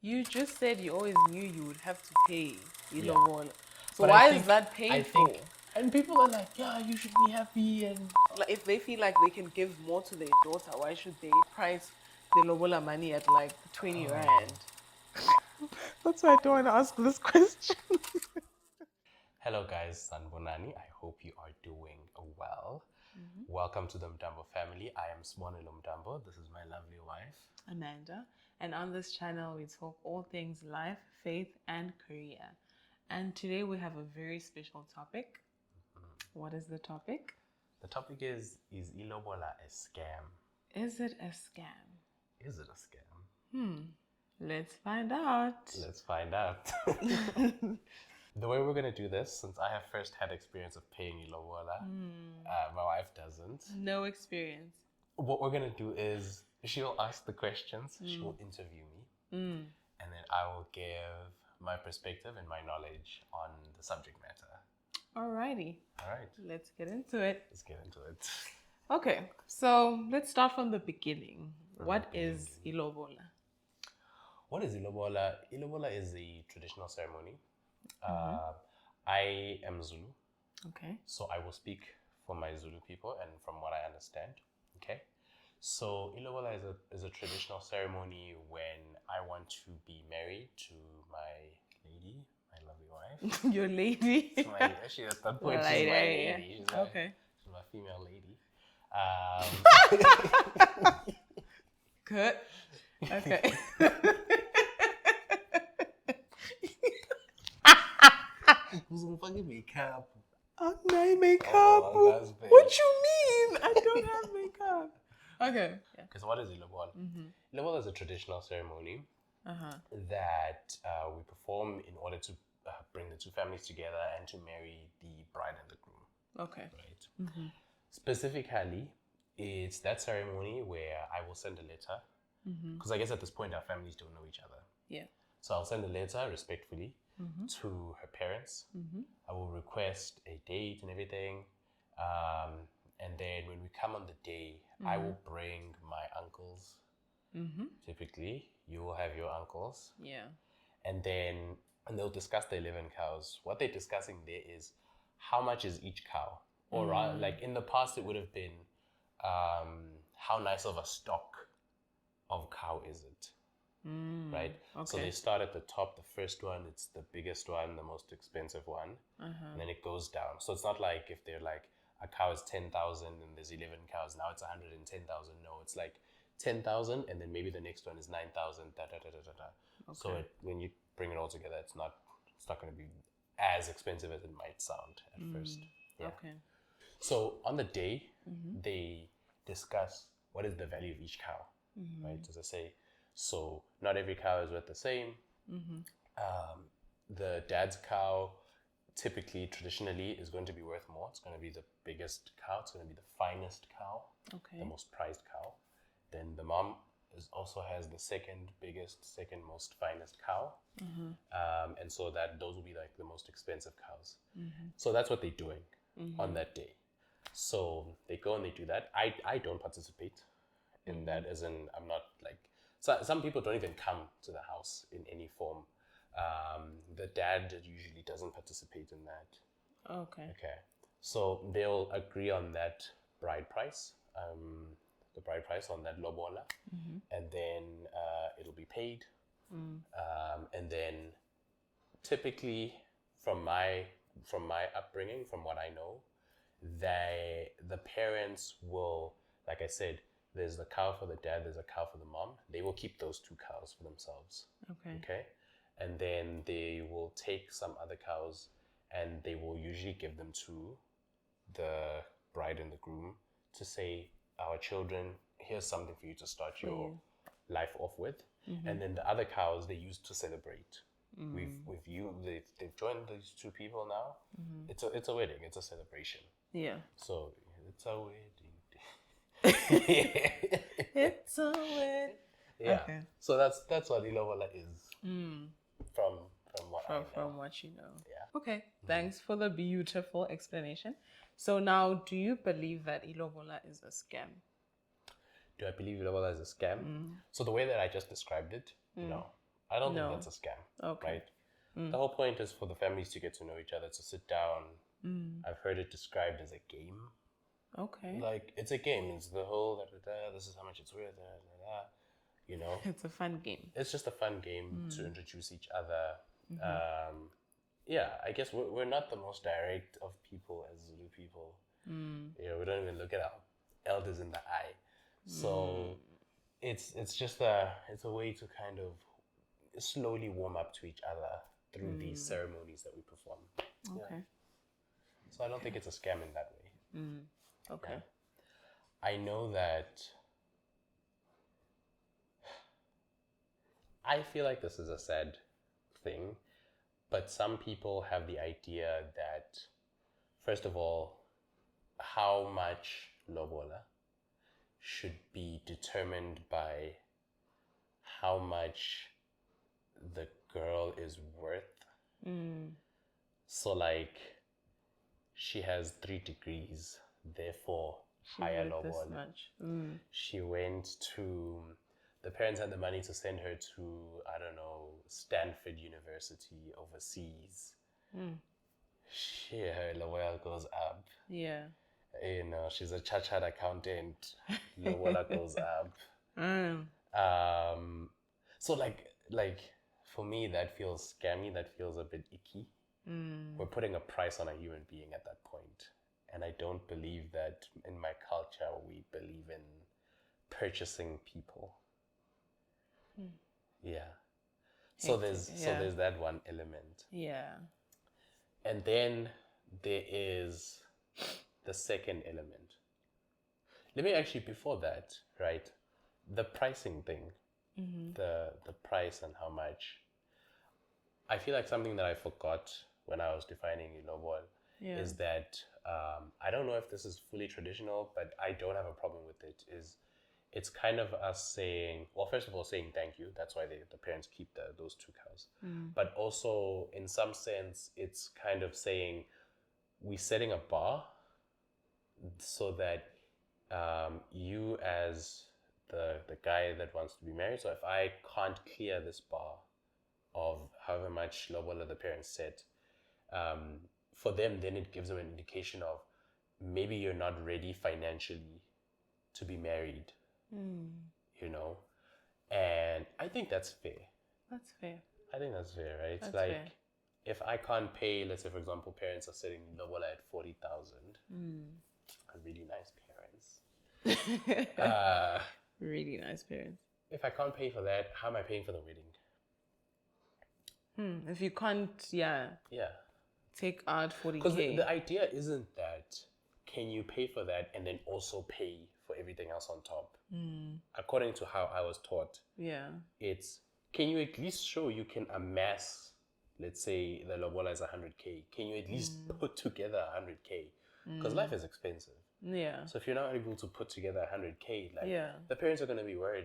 You just said you always knew you would have to pay Yeah. Lobola. So But why is that I painful? think, and people are like, yeah, you should be happy, and Like, if they feel like they can give more to their daughter, why should they price the Lobola money at like 20 rand? That's why I don't want to ask this question. hello guys, Sanbonani. I hope you are doing well. Welcome to the Mdambo family. I am Swanelo Mdambo. This is my lovely wife. Amanda, and on this channel we talk all things life, faith, and career. And today we have a very special topic. What is the topic? The topic is Ilobola a scam? Is it a scam? Is it a scam? Let's find out. Let's find out. The way we're going to do this, since I have first had experience of paying Ilobola, my wife doesn't. No experience. What we're going to do is she'll ask the questions, she'll interview me, and then I will give my perspective and my knowledge on the subject matter. Alrighty, All right, let's get into it. let's get into it. Okay, so let's start from the beginning. What is Ilobola? What is Ilobola? Ilobola is a traditional ceremony. I am Zulu, Okay. so I will speak for my Zulu people and from what I understand. Okay, so Ilobola is a traditional ceremony when I want to be married to my lady, my lovely wife. Your lady. She at that point Well, she's my yeah. lady. She's my, Okay. she's my female lady. Good. Okay. Who's gonna fucking makeup? No makeup. Oh, that's bad. What you mean? I don't have makeup. Okay. Yeah. Because what is Ilobola? Ilobola is a traditional ceremony Uh-huh. that we perform in order to bring the two families together and to marry the bride and the groom. Okay. Right. Specifically, it's that ceremony where I will send a letter because I guess at this point our families don't know each other. Yeah. So I'll send a letter respectfully to her parents. I will request a date and everything. And then when we come on the day, I will bring my uncles. Typically, you will have your uncles. Yeah. And they'll discuss the 11 cows. What they're discussing there is how much is each cow? Or rather, like in the past, it would have been how nice of a stock of cow is it? Right? So Okay. they start at the top, the first one, it's the biggest one, the most expensive one, and then it goes down. So it's not like if they're like a cow is 10,000 and there's 11 cows, now it's 110,000. No, it's like 10,000 and then maybe the next one is 9,000. So when you bring it all together, it's not going to be as expensive as it might sound at first. Yeah. Okay. So on the day, they discuss what is the value of each cow, right? As I say, so not every cow is worth the same. The dad's cow typically, traditionally, is going to be worth more. It's going to be the biggest cow. It's going to be the finest cow, Okay. the most prized cow. Then the mom also has the second biggest, second most finest cow. And so those will be like the most expensive cows. So that's what they're doing on that day. So they go and they do that. I don't participate in that, as in I'm not like, some people don't even come to the house in any form. The dad usually doesn't participate in that. Okay. Okay. So they'll agree on that bride price, the bride price on that lobola, and then it'll be paid. And then typically from my upbringing, from what I know, the parents will, like I said, there's the cow for the dad, there's a cow for the mom. They will keep those two cows for themselves. Okay. Okay. And then they will take some other cows and they will usually give them to the bride and the groom to say, our children, here's something for you to start your life off with. And then the other cows they use to celebrate. They've joined these two people now. It's a wedding, it's a celebration. Yeah. So it's a wedding. It's a win. Yeah. Okay. So that's what Ilobola is. From what I know. From what you know. Yeah. Okay. Thanks for the beautiful explanation. So now, do you believe that Ilobola is a scam? Do I believe Lobola is a scam? So the way that I just described it, no. I don't think No. that's a scam. Okay. Right? The whole point is for the families to get to know each other, to sit down. I've heard it described as a game. Okay. Like, it's a game. It's the whole, this is how much it's worth, you know. It's a fun game. It's just a fun game to introduce each other. Yeah, I guess we're not the most direct of people as Zulu people. You know, we don't even look at our elders in the eye. So it's just it's a way to kind of slowly warm up to each other through these ceremonies that we perform. Okay. Yeah. So I don't think it's a scam in that way. Okay. Yeah. I know that I feel like this is a sad thing, but some people have the idea that, first of all, how much lobola should be determined by how much the girl is worth. So, like, she has 3 degrees, therefore higher Worth this lobola. much. She went to, the parents had the money to send her to, I don't know, Stanford University overseas. Her lobola goes up. Yeah. You know, she's a chartered accountant. Lobola goes up. So like for me, that feels scammy. That feels a bit icky. We're putting a price on a human being at that point. And I don't believe that in my culture we believe in purchasing people. Yeah. So there's that one element. Yeah. And then there is the second element. Let me actually, before that, right, the pricing thing, the price and how much. I feel like something that I forgot when I was defining Lobola is that I don't know if this is fully traditional, but I don't have a problem with it. It's kind of us saying, well, first of all, saying thank you. That's why the parents keep those 2 cows. But also, in some sense, it's kind of saying we're setting a bar so that you as the guy that wants to be married, so if I can't clear this bar of however much lobola the parents set, for them, then it gives them an indication of maybe you're not ready financially to be married, you know? And I think that's fair. That's fair. I think that's fair, right? That's like, fair. if I can't pay, let's say, for example, parents are setting lobola at 40,000, are really nice parents. Really nice parents. If I can't pay for that, how am I paying for the wedding? If you can't, Yeah. take out 40K. Because the idea isn't that can you pay for that and then also pay for everything else on top. According to how I was taught, Yeah. it's can you at least show you can amass, let's say the lobola is 100K, can you at least put together 100K? Because life is expensive. Yeah. So if you're not able to put together 100K, like the parents are going to be worried.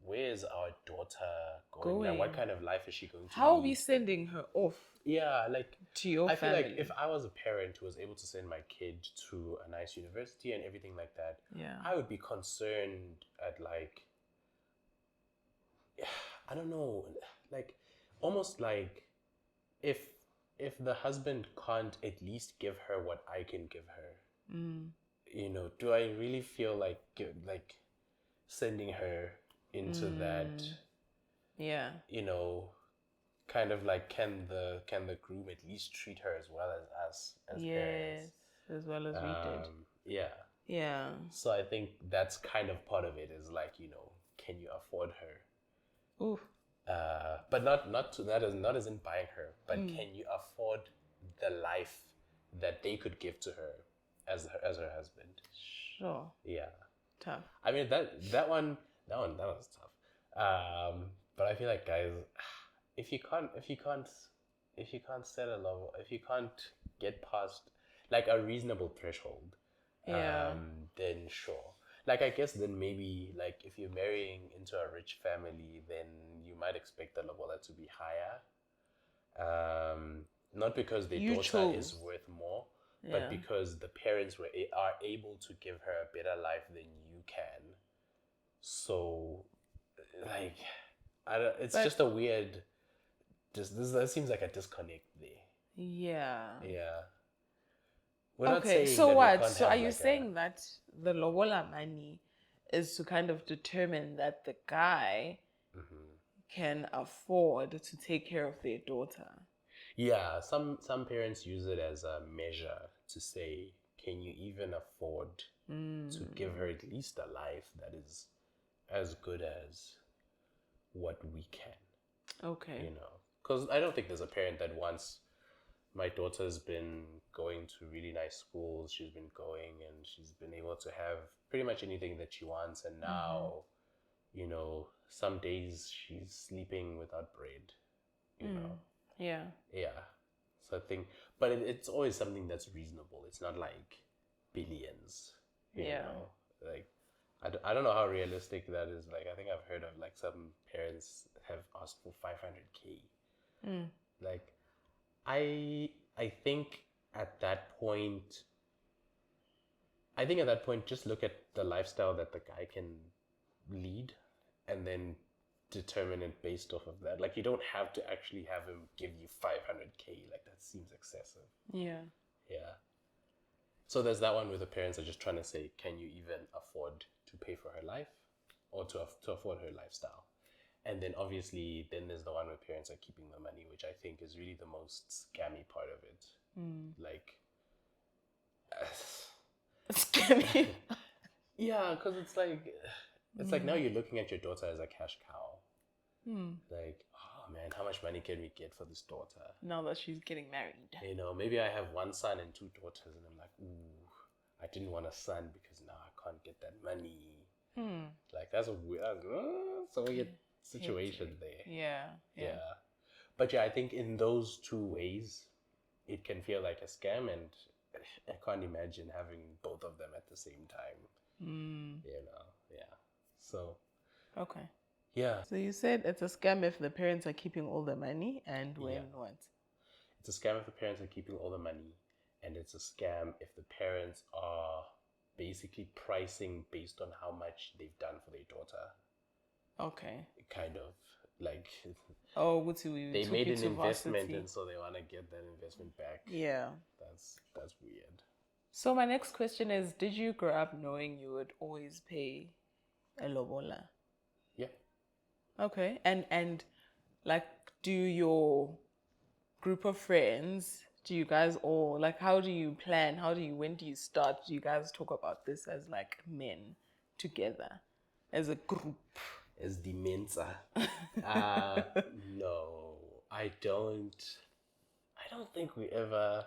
Where's our daughter going? Like, what kind of life is she going to How are lead? we sending her off Yeah, like to your I feel family? like if I was a parent who was able to send my kid to a nice university and everything like that, I would be concerned at like, I don't know, like almost like if the husband can't at least give her what I can give her, you know, do I really feel like sending her into that? Yeah. You know, kind of like can the groom at least treat her as well as us as parents? As well as we did. Yeah. Yeah. So I think that's kind of part of it is like, you know, can you afford her? Ooh. But not as in buying her, but can you afford the life that they could give to her as her husband? Sure. Yeah. Tough. I mean that one was tough. But I feel like, guys, if you can't set a level, if you can't get past like a reasonable threshold, then sure. Like, I guess then maybe like if you're marrying into a rich family, then you might expect the lobola to be higher. Not because their daughter is worth more, but because the parents are able to give her a better life than you can. So, like, It's But just a weird. Just this. That seems like a disconnect there. yeah. Yeah. We're not Okay, saying so that we what? can't So are have you like a. saying that the lobola money is to kind of determine that the guy can afford to take care of their daughter? Yeah, some parents use it as a measure to say, can you even afford to give her at least a life that is as good as what we can, Okay. Because I don't think there's a parent that wants my daughter's been going to really nice schools, she's been going and she's been able to have pretty much anything that she wants, and now, some days she's sleeping without bread, you know. Yeah. Yeah. So I think, but it's always something that's reasonable. It's not like billions, Yeah. Like, I don't know how realistic that is. Like, I think I've heard of like some parents have asked for 500K. Like, I think at that point, just look at the lifestyle that the guy can lead, and then determine it based off of that. Like, you don't have to actually have him give you 500K. Like, that seems excessive. Yeah. Yeah. So there's that one where the parents are just trying to say, can you even afford to pay for her life, or to afford her lifestyle? And then obviously, then there's the one where parents are keeping the money, which I think is really the most scammy part of it. Like, Scammy. yeah, because it's like now you're looking at your daughter as a cash cow. Like, oh man, how much money can we get for this daughter? Now that she's getting married. Maybe I have one son and two daughters, and I'm like, ooh, I didn't want a son because now I can't get that money. Like, that's a weird situation there. Yeah. Yeah. But yeah, I think in those two ways, it can feel like a scam, and I can't imagine having both of them at the same time. Yeah. So, Okay. yeah, So you said it's a scam if the parents are keeping all the money, and when what? it's a scam if the parents are keeping all the money, and it's a scam if the parents are basically pricing based on how much they've done for their daughter. Okay. Kind of like Oh, they made an investment, and so they want to get that investment back. Yeah. That's weird. So my next question is, did you grow up knowing you would always pay a lobola? Yeah. Okay. And like, do your group of friends, do you guys all, like, how do you plan? When do you start? Do you guys talk about this as like men together as a group? As the Mensa. No, I don't. I don't think we ever.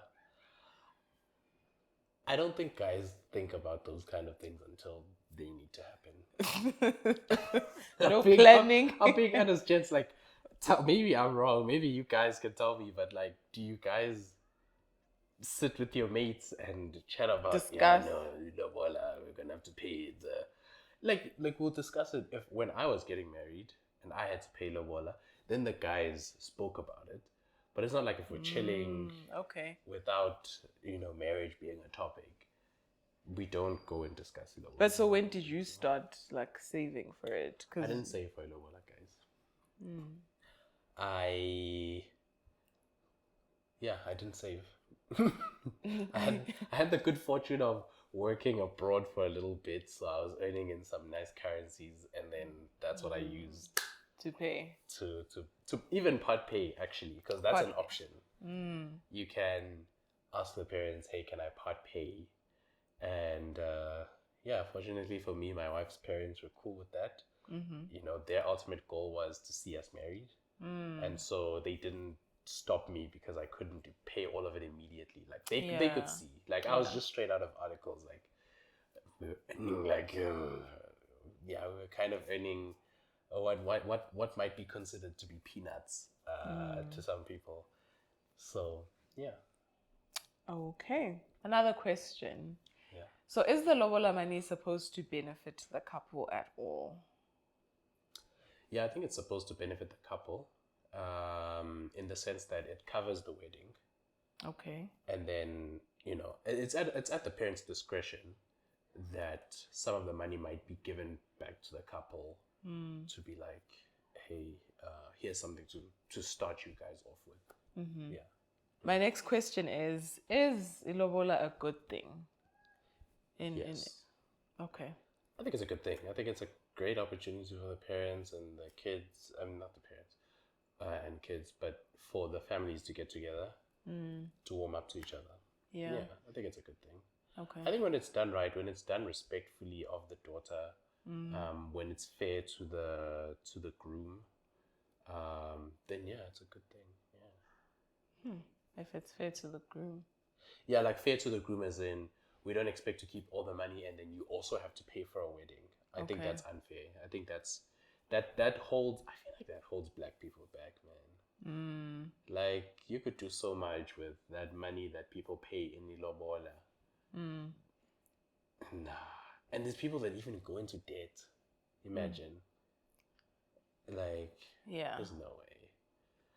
I don't think guys think about those kind of things until they need to happen. No planning. I'm being honest, gents. Like, maybe I'm wrong. Maybe you guys can tell me. But like, do you guys sit with your mates and chat about? Discuss. Yeah, no, Lobola, we're gonna have to pay the. Like we'll discuss it when I was getting married and I had to pay Lobola. Then the guys spoke about it. But it's not like if we're chilling Okay. without, marriage being a topic, we don't go and discuss it. But so when did you start like saving for it? I didn't save for Lobola, guys. I didn't save. I had the good fortune of working abroad for a little bit, so I was earning in some nice currencies, and then that's what I used to pay. To even part pay, actually, because that's an option. You can ask the parents, hey, can I part pay? And fortunately for me, my wife's parents were cool with that. Their ultimate goal was to see us married, and so they didn't stop me because I couldn't pay all of it immediately. Like they could see. Like I was just straight out of articles. Like we were earning we were kind of earning what might be considered to be peanuts to some people. So yeah. Okay. Another question. Yeah. So is the lobola money supposed to benefit the couple at all? Yeah, I think it's supposed to benefit the couple, in the sense that it covers the wedding. Okay. And then, it's at the parents' discretion that some of the money might be given back to the couple to be like, hey, here's something to start you guys off with. Yeah. My next question is Lobola a good thing? Yes. Okay. I think it's a good thing. I think it's a great opportunity for the parents and the kids. I mean, not the parents and kids, but for the families to get together to warm up to each other. Yeah. I think it's a good thing. Okay. I think when it's done right, when it's done respectfully of the daughter, when it's fair to the groom, then yeah, it's a good thing. Yeah. If it's fair to the groom. Yeah, like fair to the groom as in we don't expect to keep all the money and then you also have to pay for a wedding. I think Okay. that's unfair. I think that holds. I feel like that holds black people back, man. Like you could do so much with that money that people pay in Lobola. Nah, and there's people that even go into debt. Imagine, like, Yeah. there's no way.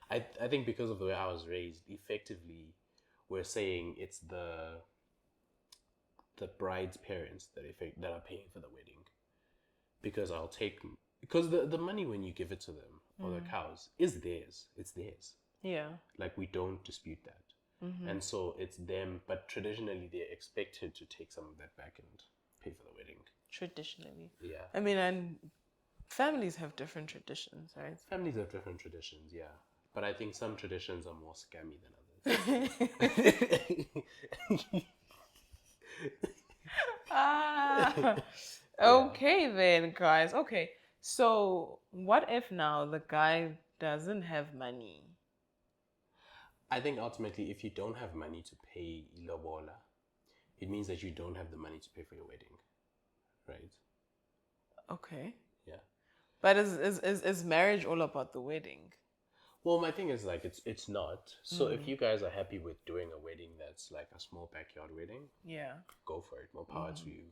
I think because of the way I was raised, effectively, we're saying it's the bride's parents that are paying for the wedding, because the money when you give it to them or the cows is theirs. It's theirs. Yeah. Like we don't dispute that, and so it's them. But traditionally, they're expected to take some of that back and pay for the wedding. Traditionally. Yeah, I mean, and families have different traditions, right? families have different traditions. Yeah, but I think some traditions are more scammy than others. Okay then, guys. Okay. So, what if now the guy doesn't have money? I think ultimately, if you don't have money to pay Lobola, it means that you don't have the money to pay for your wedding, right? Okay. Yeah. But is marriage all about the wedding? Well, my thing is like it's not. So if you guys are happy with doing a wedding that's like a small backyard wedding, Yeah. go for it. More power to you.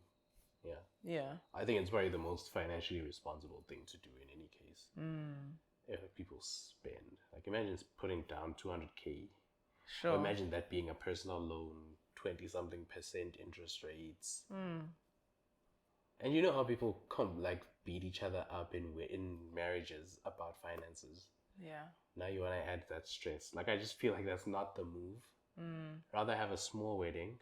Yeah. Yeah. I think it's probably the most financially responsible thing to do in any case. If people spend, like imagine putting down 200K. Or Sure. imagine that being a personal loan, 20-something% interest rates. And you know how people come like beat each other up in marriages about finances. Yeah. Now you want to add that stress. Like I just feel like that's not the move. Rather have a small wedding.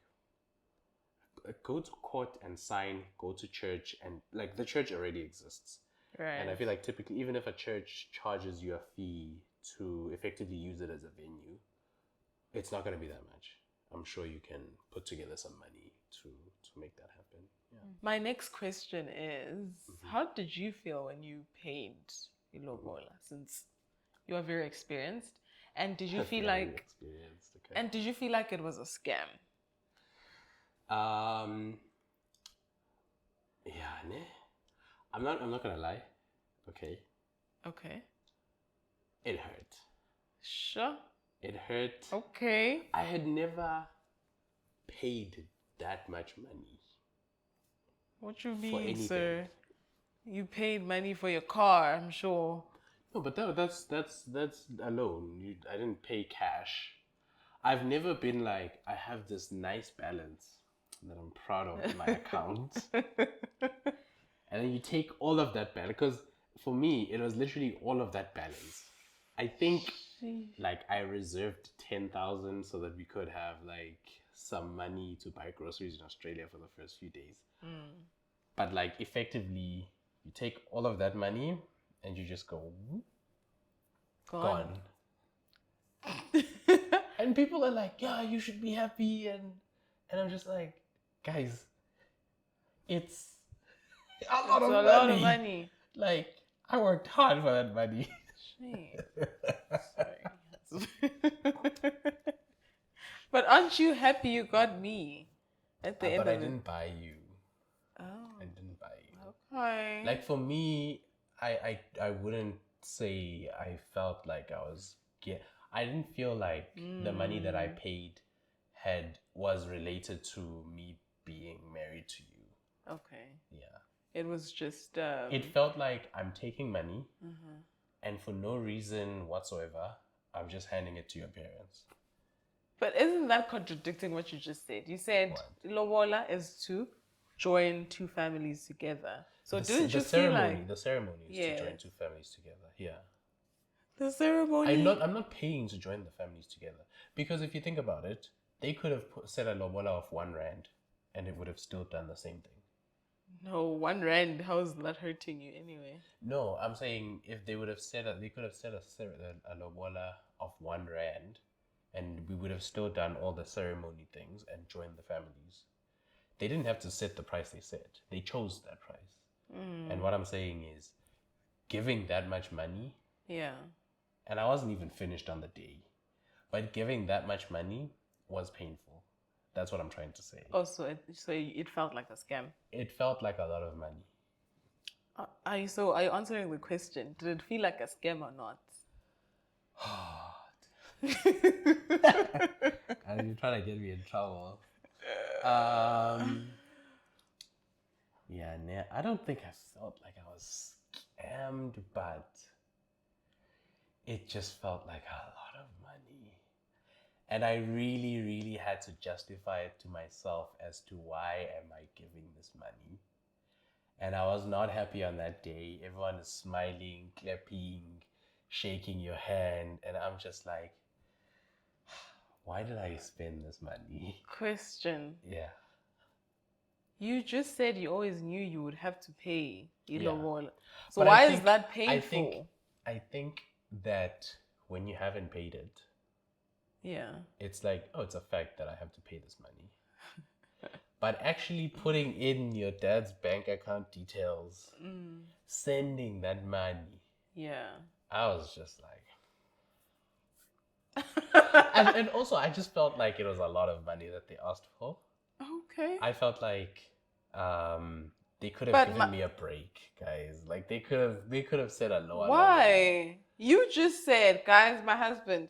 Go to court and sign. Go to church and like the church already exists. Right. And I feel like typically, even if a church charges you a fee to effectively use it as a venue, it's not going to be that much. I'm sure you can put together some money to make that happen. Yeah. My next question is, how did you feel when you paid Lobola, since you are very experienced? And did you feel Very like experienced. Okay. and did you feel like it was a scam? Yeah, ne? I'm not gonna lie. Okay. Okay. It hurt. Sure. It hurt. Okay. I had never paid that much money. What you For mean, anything. sir? You paid money for your car, I'm sure. No, but that's alone. I didn't pay cash. I've never been like I have this nice balance that I'm proud of in my account, and then you take all of that balance. Because for me, it was literally all of that balance. I think like I reserved 10,000 so that we could have like some money to buy groceries in Australia for the first few days. But like effectively, you take all of that money and you just go gone. And people are like, yeah, you should be happy, and I'm just like, guys, it's a lot of money. Like I worked hard for that money. Sorry. But aren't you happy you got me at the end But of I it? didn't buy you. Oh, I didn't buy you. okay. Like for me, I wouldn't say I felt like I didn't feel like the money that I paid was related to me being married to you. Okay. Yeah. It was just. It felt like I'm taking money, and for no reason whatsoever, I'm just handing it to your parents. But isn't that contradicting what you just said? You said What? Lobola is to join two families together. So didn't The you feel ceremony, like the ceremony is to join yes, two families together. Yeah. the ceremony? I'm not paying to join the families together because if you think about it, they could have set a lobola of R1 and it would have still done the same thing. No, 1 rand. How is that hurting you anyway? No, I'm saying if they would have they could have set a lobola of R1 and we would have still done all the ceremony things and joined the families. They didn't have to set the price they set. They chose that price. And what I'm saying is giving that much money, Yeah. and I wasn't even finished on the day, but giving that much money was painful. That's what I'm trying to say. Oh, so it felt like a scam. It felt like a lot of money. Are you answering the question? Did it feel like a scam or not? You're trying to get me in trouble. Yeah, nah, I don't think I felt like I was scammed, but it just felt like a lot of money. And I really, really had to justify it to myself as to why am I giving this money. And I was not happy on that day. Everyone is smiling, clapping, shaking your hand. And I'm just like, why did I spend this money? Question. Yeah. You just said you always knew you would have to pay Lobola. So But why I is think- that painful? I think that when you haven't paid it, Yeah. it's like, oh, it's a fact that I have to pay this money. But actually putting in your dad's bank account details, sending that money, Yeah. I was just like... and also, I just felt like it was a lot of money that they asked for. Okay. I felt like they could have But given me a break, guys. Like they could have said a lower. Why? You just said, guys, my husband,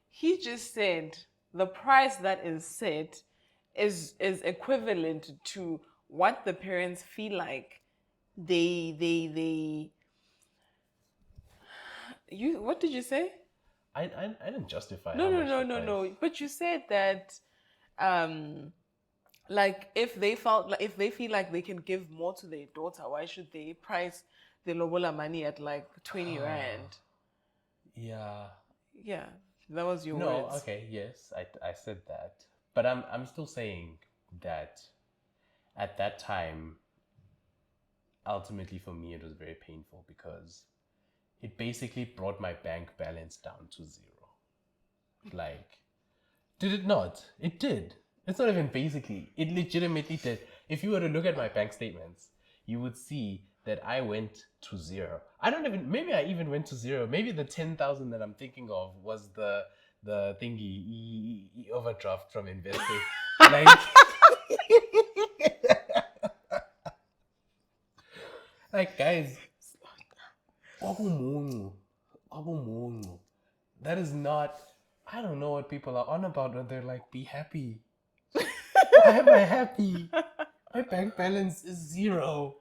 he just said the price that is set is equivalent to what the parents feel like they you what did you say? I didn't justify No, how no, much no, the no, price. no. But you said that like if they feel like they can give more to their daughter, why should they price the lobola money at like 20 rand? Yeah. Yeah, that was your No, words. okay, yes, I said that. But I'm still saying that at that time, ultimately for me, it was very painful because it basically brought my bank balance down to 0. Like, did it not? It did. It's not even basically. It legitimately did. If you were to look at my bank statements, you would see that I went to 0. Maybe I even went to 0. Maybe the 10,000 that I'm thinking of was the thingy overdraft from investors. Like, like guys, that is not. I don't know what people are on about when they're like, be happy. Why am I happy? My bank balance is 0.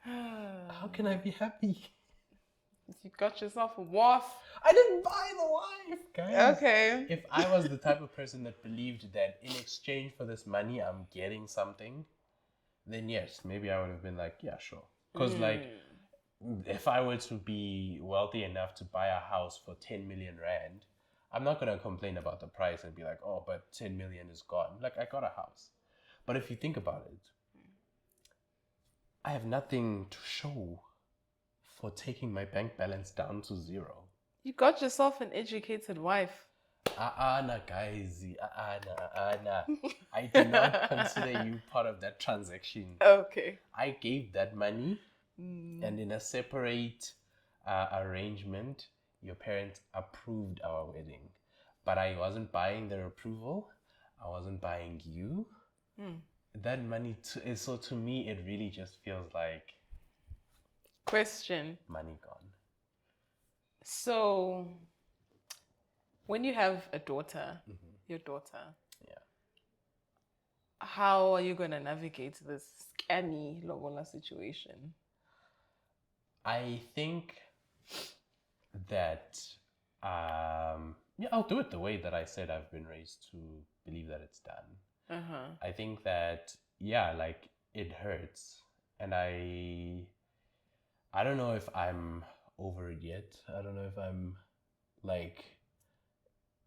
How can I be happy? You got yourself a wife. I didn't buy the wife, guys. Okay. If I was the type of person that believed that in exchange for this money, I'm getting something, then yes, maybe I would have been like, yeah, sure. Because like, if I were to be wealthy enough to buy a house for 10 million rand, I'm not going to complain about the price and be like, oh, but 10 million is gone. Like, I got a house. But if you think about it, I have nothing to show for taking my bank balance down to 0. You got yourself an educated wife. Nah, guys. Nah. I do not consider you part of that transaction. Okay. I gave that money, and in a separate arrangement, your parents approved our wedding. But I wasn't buying their approval. I wasn't buying you. That money, so to me, it really just feels like Question. money gone. So, when you have a daughter, your daughter, Yeah. how are you going to navigate this scammy lobola situation? I think that yeah, I'll do it the way that I said I've been raised to believe that it's done. I think that, yeah, like it hurts, and I don't know if I'm over it yet. I don't know if I'm like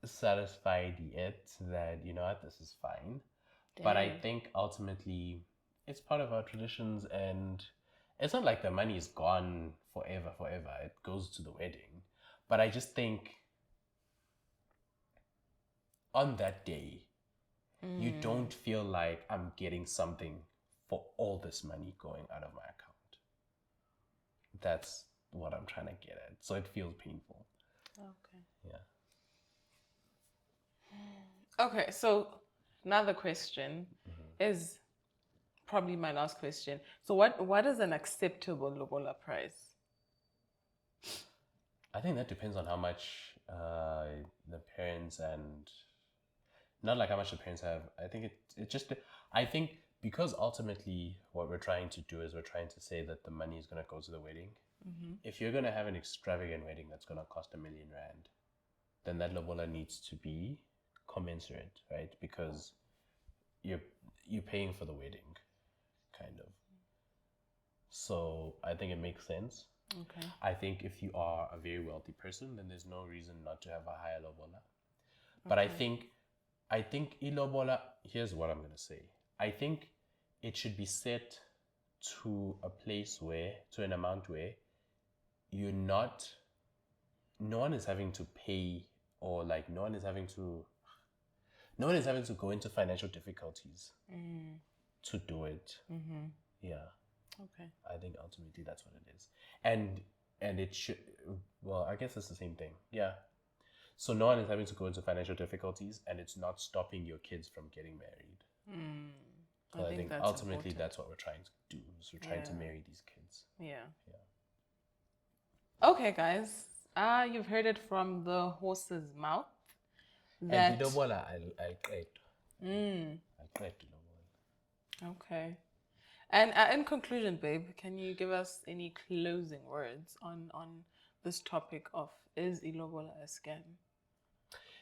satisfied yet that you know what, this is fine. But I Damn. think ultimately it's part of our traditions, and it's not like the money is gone forever, forever. It goes to the wedding. But I just think on that day, you don't feel like I'm getting something for all this money going out of my account. That's what I'm trying to get at. So it feels painful. Okay. Yeah. Okay, so another question is probably my last question. So what is an acceptable lobola price? I think that depends on how much the parents and not like how much the parents have. I think it just I think because ultimately what we're trying to do is we're trying to say that the money is going to go to the wedding. If you're going to have an extravagant wedding that's going to cost R1,000,000, then that lobola needs to be commensurate, right? Because you're paying for the wedding, kind of. So I think it makes sense. Okay. I think if you are a very wealthy person, then there's no reason not to have a higher lobola. But I think ilobola, here's what I'm going to say. I think it should be set to a place where, to an amount where you're not, no one is having to pay, or like no one is having to go into financial difficulties to do it. Yeah. Okay. I think ultimately that's what it is. And it should, well, I guess it's the same thing. Yeah. So no one is having to go into financial difficulties, and it's not stopping your kids from getting married. So I think that's ultimately important. that's what we're trying to do. Is we're trying to marry these kids. Yeah. Yeah. Okay, guys. You've heard it from the horse's mouth. That And ilobola, I'll try to. I'll try to ilobola. Okay. And in conclusion, babe, can you give us any closing words on this topic of is ilobola a scam?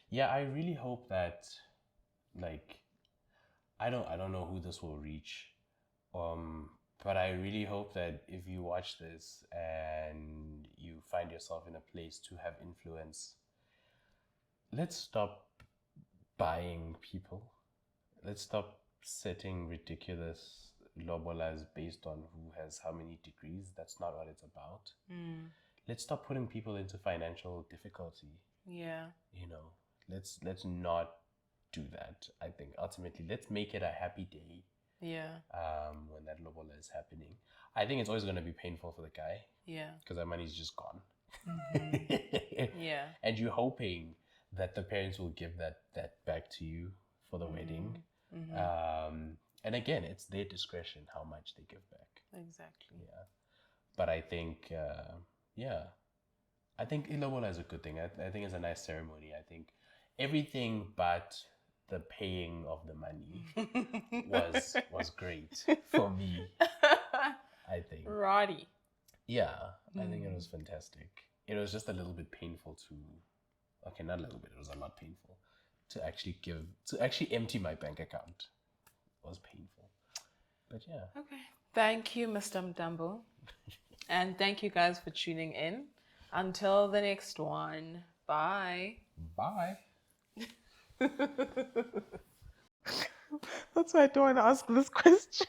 Yeah, I really hope that, like, I don't know who this will reach, but I really hope that if you watch this and you find yourself in a place to have influence, let's stop buying people. Let's stop setting ridiculous lobolas based on who has how many degrees. That's not what it's about. Let's stop putting people into financial difficulty. Yeah. You know, let's not do that. I think ultimately let's make it a happy day. Yeah. When that lobola is happening, I think it's always going to be painful for the guy. Yeah. Because that money's just gone. Yeah. And you're hoping that the parents will give that back to you for the wedding. And again, it's their discretion how much they give back. Exactly. Yeah. But I think, I think ilobola is a good thing. I think it's a nice ceremony. I think everything but the paying of the money was great for me. I think. Roddy. Yeah, I think it was fantastic. It was just a little bit painful to, okay, not a little bit, it was a lot painful to actually empty my bank account. It was painful. But yeah. Okay. Thank you, Mr. Mdambo. And thank you guys for tuning in. Until the next one. Bye. Bye. That's why I don't want to ask this question.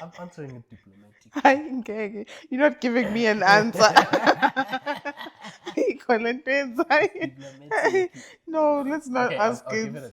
I'm answering it diplomatically. You're not giving me an answer. Diplomatically. No, let's not Okay, ask I'll give it a